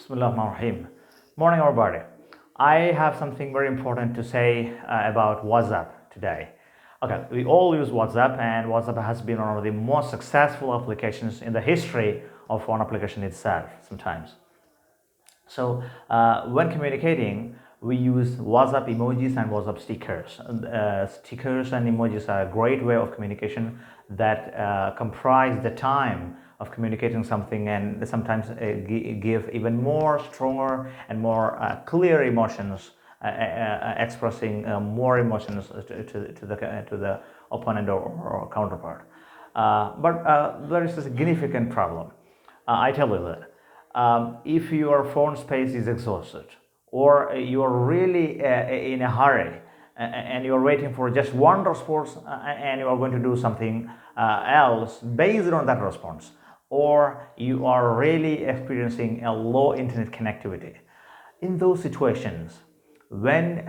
Bismillahirrahmanirrahim. Morning, everybody. I have something very important to say about WhatsApp today. Okay, we all use WhatsApp, and WhatsApp has been one of the most successful applications in the history of one application itself sometimes. So when communicating, we use WhatsApp emojis and WhatsApp stickers. Stickers and emojis are a great way of communication that comprise the time of communicating something, and sometimes give even more stronger and more clear emotions, expressing more emotions to the opponent or counterpart. But there is a significant problem. I tell you that. If your phone space is exhausted, or you are really in a hurry, and you are waiting for just one response, and you are going to do something else based on that response, or you are really experiencing a low internet connectivity, in those situations, when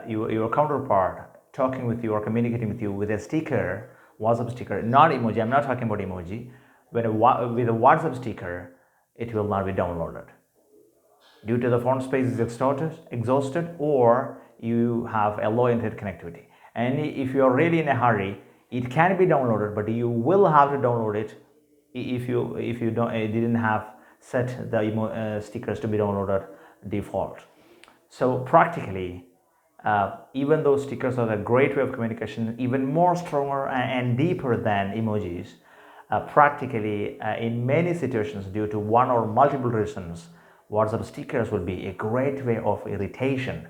your counterpart talking with you or communicating with you with a sticker, WhatsApp sticker, not emoji, I'm not talking about emoji, with a WhatsApp sticker, it will not be downloaded due to the phone space is exhausted, or you have a low internet connectivity. And if you are really in a hurry, it can be downloaded, but you will have to download it if you didn't have set the stickers to be downloaded default. So practically, even though stickers are a great way of communication, even more stronger and deeper than emojis, practically in many situations, due to one or multiple reasons, WhatsApp stickers would be a great way of irritation,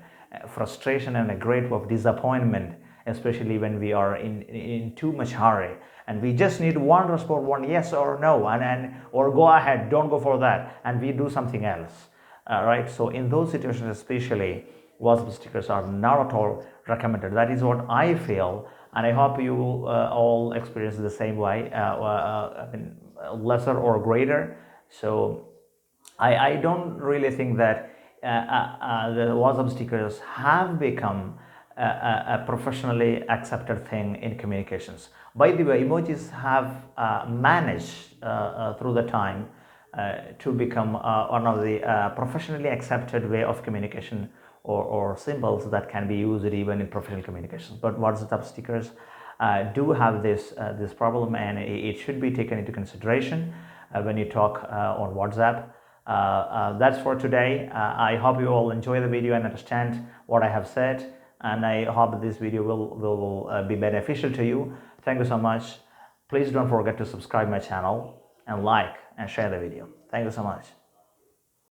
frustration, and a great way of disappointment, especially when we are in too much hurry and we just need one response, one yes or no, and or go ahead, don't go for that, and we do something else. Right? So in those situations especially, WhatsApp stickers are not at all recommended. That is what I feel, and I hope you all experience the same way, I mean, lesser or greater. So I don't really think that the WhatsApp stickers have become a professionally accepted thing in communications. By the way, emojis have managed through the time to become one of the professionally accepted way of communication, or symbols that can be used even in professional communications. But WhatsApp stickers do have this problem, and it should be taken into consideration when you talk on WhatsApp. That's for today. I hope you all enjoy the video and understand what I have said, and I hope this video will be beneficial to you. Thank you so much. Please don't forget to subscribe my channel and like and share the video. Thank you so much.